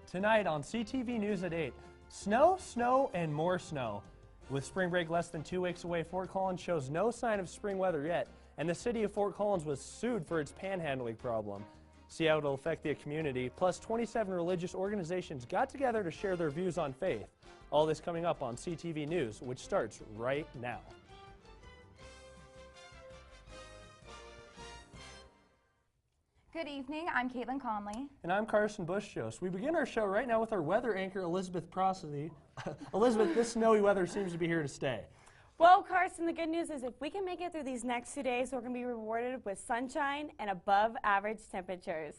Tonight on CTV News at 8, snow, snow, and more snow. With spring break less than 2 weeks away, Fort Collins shows no sign of spring weather yet, and the city of Fort Collins was sued for its panhandling problem. See how it'll affect the community. Plus, 27 religious organizations got together to share their views on faith. All this coming up on CTV News, which starts right now. Good evening, I'm Caitlin Conley. And I'm Carson Bush-Jost. We begin our show right now with our weather anchor, Elizabeth Prasse. Elizabeth, this snowy weather seems to be here to stay. Well, Carson, the good news is if we can make it through these next 2 days, we're going to be rewarded with sunshine and above average temperatures.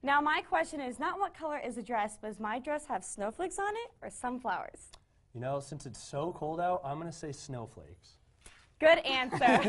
Now, my question is not what color is the dress, but does my dress have snowflakes on it or sunflowers? You know, since it's so cold out, I'm going to say snowflakes. Good answer.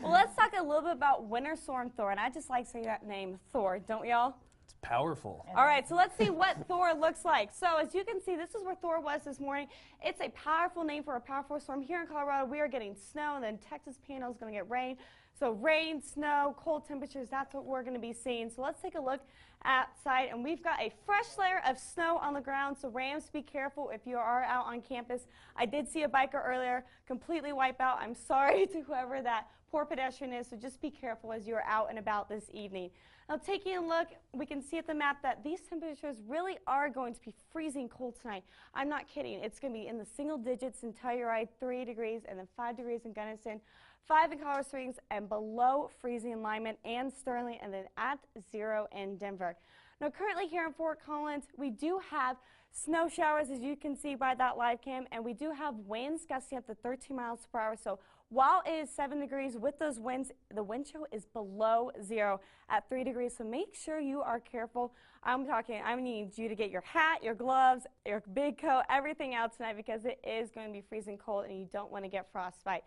Well, let's talk a little bit about Winter Storm Thor, and I just like saying that name, Thor, don't we all? It's powerful. All right, so let's see what Thor looks like. So as you can see, this is where Thor was this morning. It's a powerful name for a powerful storm. Here in Colorado, we are getting snow, and then Texas Panhandle is going to get rain. So rain, snow, cold temperatures, that's what we're going to be seeing. So let's take a look outside, and we've got a fresh layer of snow on the ground. So Rams, be careful if you are out on campus. I did see a biker earlier completely wipe out. I'm sorry to whoever that poor pedestrian is, so just be careful as you are out and about this evening. Now, taking a look, we can see at the map that these temperatures really are going to be freezing cold tonight. I'm not kidding. It's going to be in the single digits in Telluride, 3 degrees, and then 5 degrees in Gunnison, 5 in Colorado Springs, and below freezing in Lyman and Sterling, and then at 0 in Denver. Now, currently here in Fort Collins, we do have snow showers, as you can see by that live cam, and we do have winds gusting up to 13 miles per hour. So while it is 7 degrees with those winds, the wind chill is below 0 at 3 degrees. So make sure you are careful. I need you to get your hat, your gloves, your big coat, everything out tonight because it is going to be freezing cold and you don't want to get frostbite.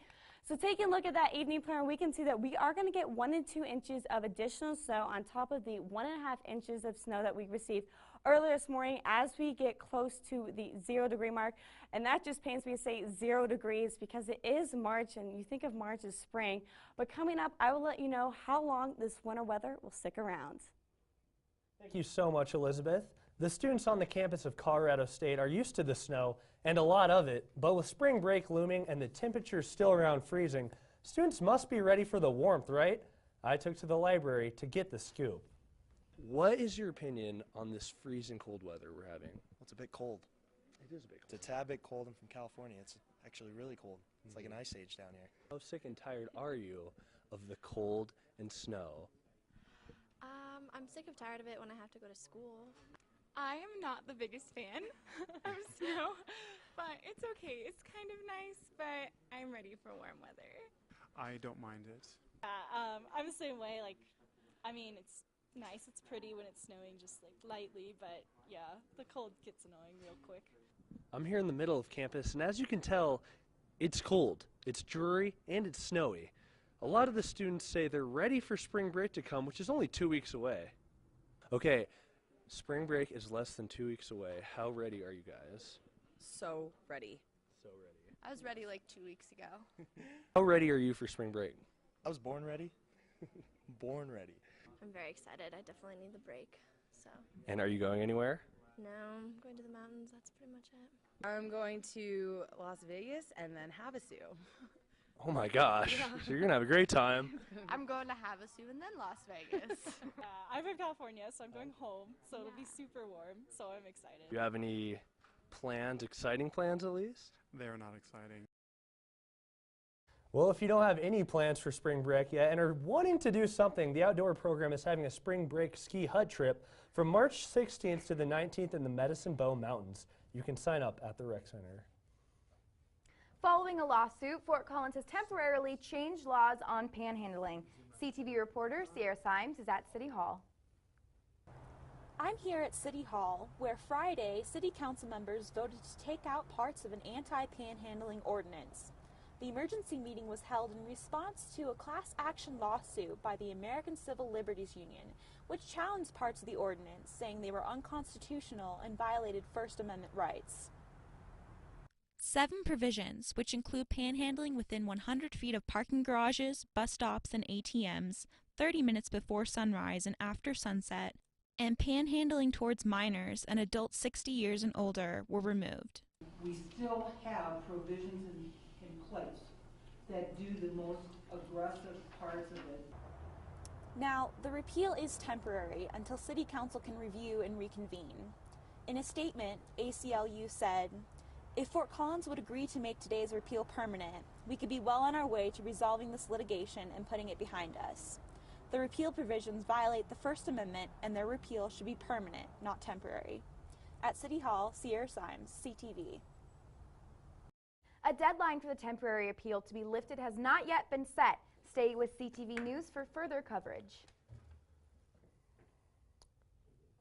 So taking a look at that evening plan, we can see that we are going to get 1 to 2 inches of additional snow on top of the 1.5 inches of snow that we received earlier this morning as we get close to the 0 degree mark. And that just pains me to say 0 degrees because it is March and you think of March as spring. But coming up, I will let you know how long this winter weather will stick around. Thank you so much, Elizabeth. The students on the campus of Colorado State are used to the snow and a lot of it, but with spring break looming and the temperatures still around freezing, students must be ready for the warmth, right? I took to the library to get the scoop. What is your opinion on this freezing cold weather we're having? Well, it's a bit cold. It is a bit cold. It's a tad bit cold. I'm from California. It's actually really cold. It's like an ice age down here. How sick and tired are you of the cold and snow? I'm sick of tired of it when I have to go to school. I am not the biggest fan of snow, but it's okay. It's kind of nice, but I'm ready for warm weather. I don't mind it. I'm the same way. It's nice, it's pretty when it's snowing just lightly, but yeah, the cold gets annoying real quick. I'm here in the middle of campus, and as you can tell, it's cold, it's dreary, and it's snowy. A lot of the students say they're ready for spring break to come, which is only 2 weeks away. Okay, spring break is less than 2 weeks away. How ready are you guys? So ready. So ready. I was ready like 2 weeks ago. How ready are you for spring break? I was born ready. Born ready. I'm very excited. I definitely need the break. So. And are you going anywhere? No, I'm going to the mountains. That's pretty much it. I'm going to Las Vegas and then Havasu. Oh my gosh, yeah. So you're going to have a great time. I'm going to Havasu and then Las Vegas. I'm from California, so I'm going home, so it'll be super warm, so I'm excited. Do you have any plans, exciting plans at least? They're not exciting. Well, if you don't have any plans for spring break yet and are wanting to do something, the outdoor program is having a spring break ski hut trip from March 16th to the 19th in the Medicine Bow Mountains. You can sign up at the Rec Center. Following a lawsuit, Fort Collins has temporarily changed laws on panhandling. CTV reporter Sierra Symes is at City Hall. I'm here at City Hall, where Friday, City Council members voted to take out parts of an anti-panhandling ordinance. The emergency meeting was held in response to a class action lawsuit by the American Civil Liberties Union, which challenged parts of the ordinance, saying they were unconstitutional and violated First Amendment rights. 7 provisions, which include panhandling within 100 feet of parking garages, bus stops, and ATMs, 30 minutes before sunrise and after sunset, and panhandling towards minors and adults 60 years and older were removed. We still have provisions in place that do the most aggressive parts of it. Now, the repeal is temporary until City Council can review and reconvene. In a statement, ACLU said, "If Fort Collins would agree to make today's repeal permanent, we could be well on our way to resolving this litigation and putting it behind us. The repeal provisions violate the First Amendment, and their repeal should be permanent, not temporary." At City Hall, Sierra Symes, CTV. A deadline for the temporary appeal to be lifted has not yet been set. Stay with CTV News for further coverage.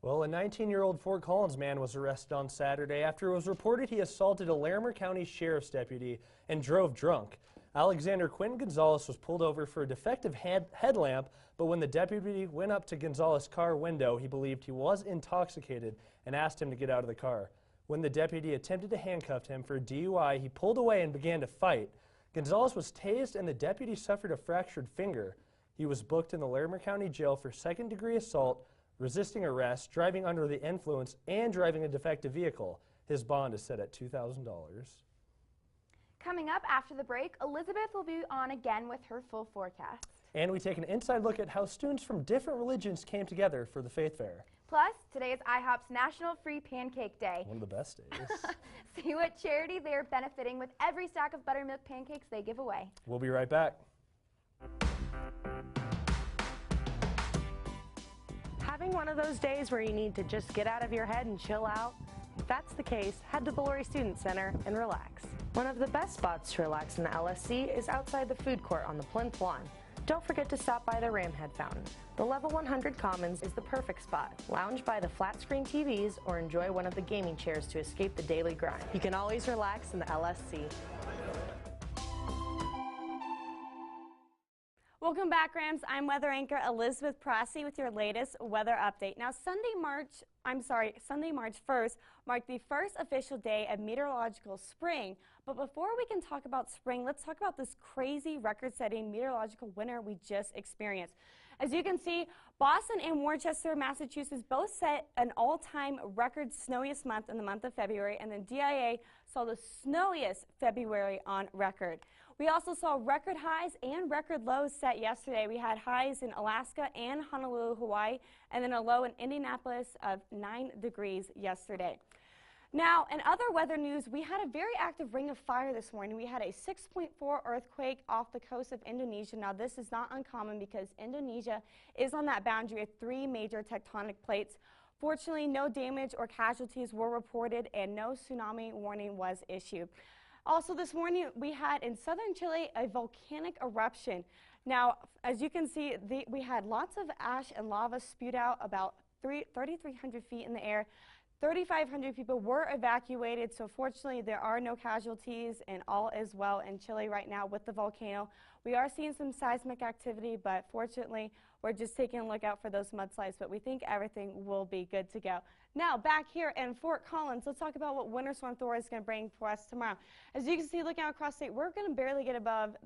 Well, a 19-year-old Fort Collins man was arrested on Saturday after it was reported he assaulted a Larimer County Sheriff's deputy and drove drunk. Alexander Quentin Gonzalez was pulled over for a defective headlamp, but when the deputy went up to Gonzalez's car window, he believed he was intoxicated and asked him to get out of the car. When the deputy attempted to handcuff him for DUI, he pulled away and began to fight. Gonzalez was tased and the deputy suffered a fractured finger. He was booked in the Larimer County Jail for second-degree assault, resisting arrest, driving under the influence, and driving a defective vehicle. His bond is set at $2,000. Coming up after the break, Elizabeth will be on again with her full forecast. And we take an inside look at how students from different religions came together for the Faith Fair. Plus, today is IHOP's National Free Pancake Day. One of the best days. See what charity they're benefiting with every stack of buttermilk pancakes they give away. We'll be right back. Having one of those days where you need to just get out of your head and chill out? If that's the case, head to the Laurie Student Center and relax. One of the best spots to relax in the LSC is outside the food court on the plinth lawn. Don't forget to stop by the Ramhead Fountain. The Level 100 Commons is the perfect spot. Lounge by the flat screen TVs or enjoy one of the gaming chairs to escape the daily grind. You can always relax in the LSC. Welcome back, Rams. I'm weather anchor Elizabeth Prasse with your latest weather update. Now, Sunday, March 1st marked the first official day of meteorological spring. But before we can talk about spring, let's talk about this crazy record-setting meteorological winter we just experienced. As you can see, Boston and Worcester, Massachusetts both set an all-time record snowiest month in the month of February, and then DIA saw the snowiest February on record. We also saw record highs and record lows set yesterday. We had highs in Alaska and Honolulu, Hawaii, and then a low in Indianapolis of 9 degrees yesterday. Now, in other weather news, we had a very active ring of fire this morning. We had a 6.4 earthquake off the coast of Indonesia. Now, this is not uncommon because Indonesia is on that boundary with 3 major tectonic plates. Fortunately, no damage or casualties were reported and no tsunami warning was issued. Also this morning, we had in southern Chile a volcanic eruption. Now, as you can see, we had lots of ash and lava spewed out about 3,300 feet in the air. 3,500 people were evacuated, so fortunately there are no casualties and all is well in Chile right now with the volcano. We are seeing some seismic activity, but fortunately we're just taking a look out for those mudslides, but we think everything will be good to go. Now back here in Fort Collins, let's talk about what Winter Storm Thor is going to bring for us tomorrow. As you can see, looking out across state, we're going to barely get above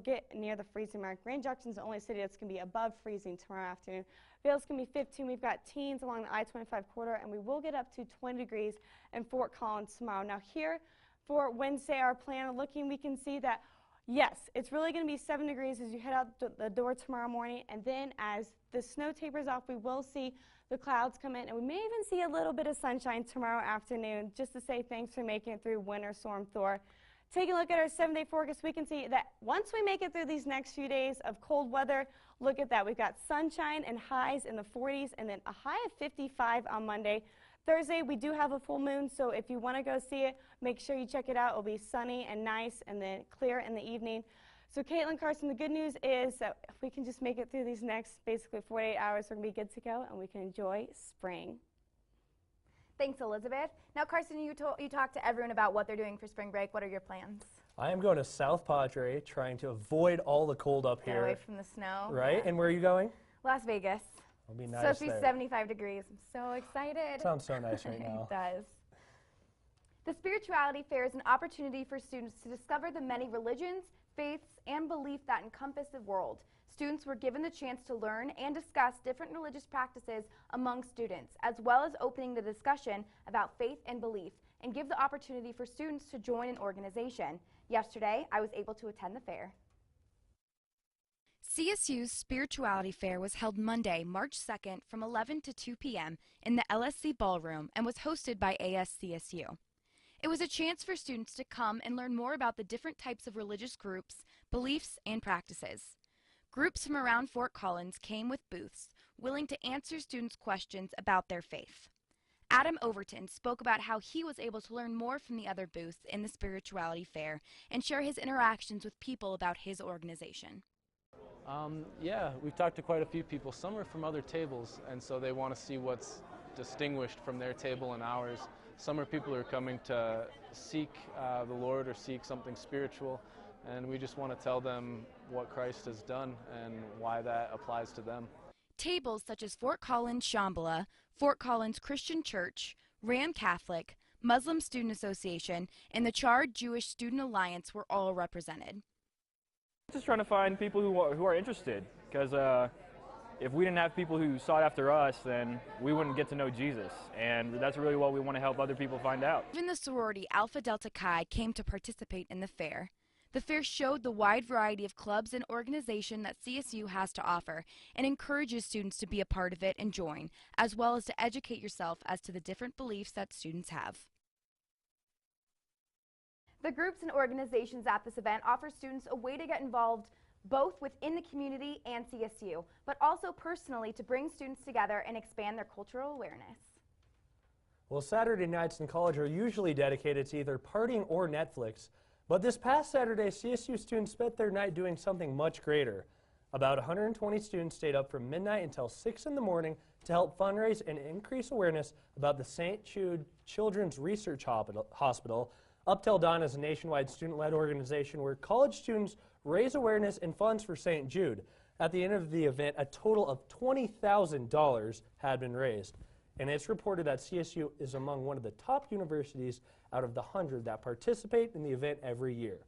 get near the freezing mark. Grand Junction is the only city that's going to be above freezing tomorrow afternoon. Vail's going to be 15. We've got teens along the I-25 corridor, and we will get up to 20 degrees in Fort Collins tomorrow. Now here for Wednesday, our plan looking, we can see that yes, it's really going to be 7 degrees as you head out the door tomorrow morning, and then as the snow tapers off, we will see the clouds come in, and we may even see a little bit of sunshine tomorrow afternoon, just to say thanks for making it through Winter Storm Thor. Taking a look at our 7-day forecast, we can see that once we make it through these next few days of cold weather, look at that. We've got sunshine and highs in the 40s, and then a high of 55 on Monday. Thursday, we do have a full moon, so if you want to go see it, make sure you check it out. It'll be sunny and nice and then clear in the evening. So Caitlin, Carson, the good news is that if we can just make it through these next basically 48 hours, we're going to be good to go and we can enjoy spring. Thanks, Elizabeth. Now, Carson, you talked to everyone about what they're doing for spring break. What are your plans? I am going to South Padre, trying to avoid all the cold up here. Get away from the snow. Right? Yeah. And where are you going? Las Vegas. It'll be nice. So it'll be 75 degrees. I'm so excited. Sounds so nice right now. It does. The Spirituality Fair is an opportunity for students to discover the many religions, faiths, and beliefs that encompass the world. students were given the chance to learn and discuss different religious practices among students, as well as opening the discussion about faith and belief, and give the opportunity for students to join an organization. Yesterday, I was able to attend the fair. CSU's Spirituality Fair was held Monday, March 2nd from 11 to 2 p.m. in the LSC Ballroom and was hosted by ASCSU. It was a chance for students to come and learn more about the different types of religious groups, beliefs, and practices. Groups from around Fort Collins came with booths, willing to answer students' questions about their faith. Adam Overton spoke about how he was able to learn more from the other booths in the Spirituality Fair and share his interactions with people about his organization. Yeah, we've talked to quite a few people. Some are from other tables, and so they want to see what's distinguished from their table and ours. Some are people who are coming to seek the Lord or seek something spiritual, and we just want to tell them what Christ has done and why that applies to them. Tables such as Fort Collins Shambhala, Fort Collins Christian Church, Ram Catholic, Muslim Student Association, and the Charred Jewish Student Alliance were all represented. Just trying to find people who are interested, because if we didn't have people who sought after us, then we wouldn't get to know Jesus, and that's really what we want to help other people find out. Even the sorority Alpha Delta Chi came to participate in the fair. The fair showed the wide variety of clubs and organization that CSU has to offer and encourages students to be a part of it and join, as well as to educate yourself as to the different beliefs that students have. The groups and organizations at this event offer students a way to get involved both within the community and CSU, but also personally to bring students together and expand their cultural awareness. Well, Saturday nights in college are usually dedicated to either partying or Netflix, but this past Saturday, CSU students spent their night doing something much greater. About 120 students stayed up from midnight until 6 in the morning to help fundraise and increase awareness about the St. Jude Children's Research Hospital. Up Till Dawn is a nationwide student-led organization where college students raise awareness and funds for St. Jude. At the end of the event, a total of $20,000 had been raised. And it's reported that CSU is among one of the top universities out of the 100 that participate in the event every year.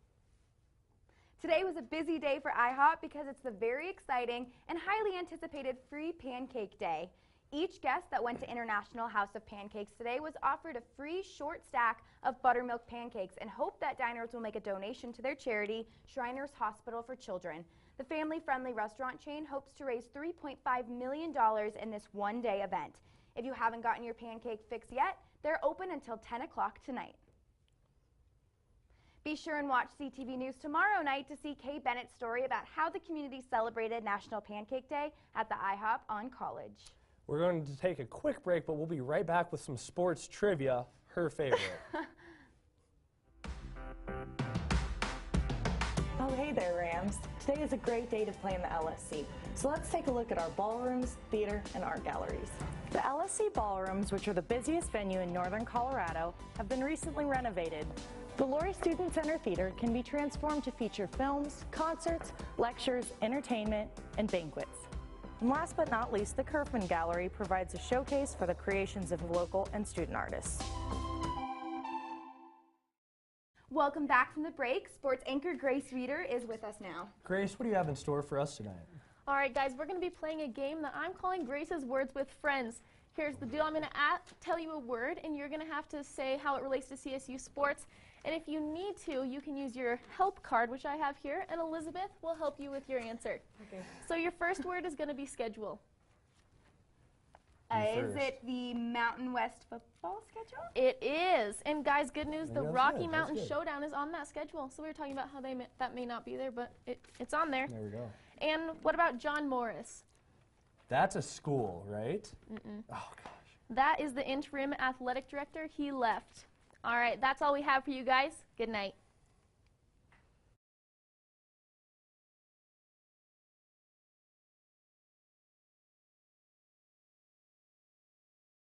Today was a busy day for IHOP because it's the very exciting and highly anticipated Free Pancake Day. Each guest that went to International House of Pancakes today was offered a free short stack of buttermilk pancakes and hope that diners will make a donation to their charity, Shriners Hospital for Children. The family-friendly restaurant chain hopes to raise $3.5 million in this one-day event. If you haven't gotten your pancake fix yet, they're open until 10 o'clock tonight. Be sure and watch CTV News tomorrow night to see Kay Bennett's story about how the community celebrated National Pancake Day at the IHOP on College. We're going to take a quick break, but we'll be right back with some sports trivia, her favorite. Oh, hey there, Rams. Today is a great day to play in the LSC. So let's take a look at our ballrooms, theater, and art galleries. The LSC ballrooms, which are the busiest venue in northern Colorado, have been recently renovated. The Laurie Student Center Theater can be transformed to feature films, concerts, lectures, entertainment, and banquets. And last but not least, the Kerfman Gallery provides a showcase for the creations of local and student artists. Welcome back from the break. Sports anchor Grace Reeder is with us now. Grace, what do you have in store for us tonight? All right, guys, we're going to be playing a game that I'm calling Grace's Words with Friends. Here's the deal. I'm going to tell you a word, and you're going to have to say how it relates to CSU sports. And if you need to, you can use your help card, which I have here, and Elizabeth will help you with your answer. Okay. So your first word is going to be schedule. Is it the Mountain West football schedule? It is. And guys, good news, the Rocky Mountain Showdown is on that schedule. So we were talking about how that may not be there, but it's on there. There we go. And what about John Morris? That's a school, right? Mm-mm. Oh, gosh. That is the interim athletic director. He left. All right, that's all we have for you guys. Good night.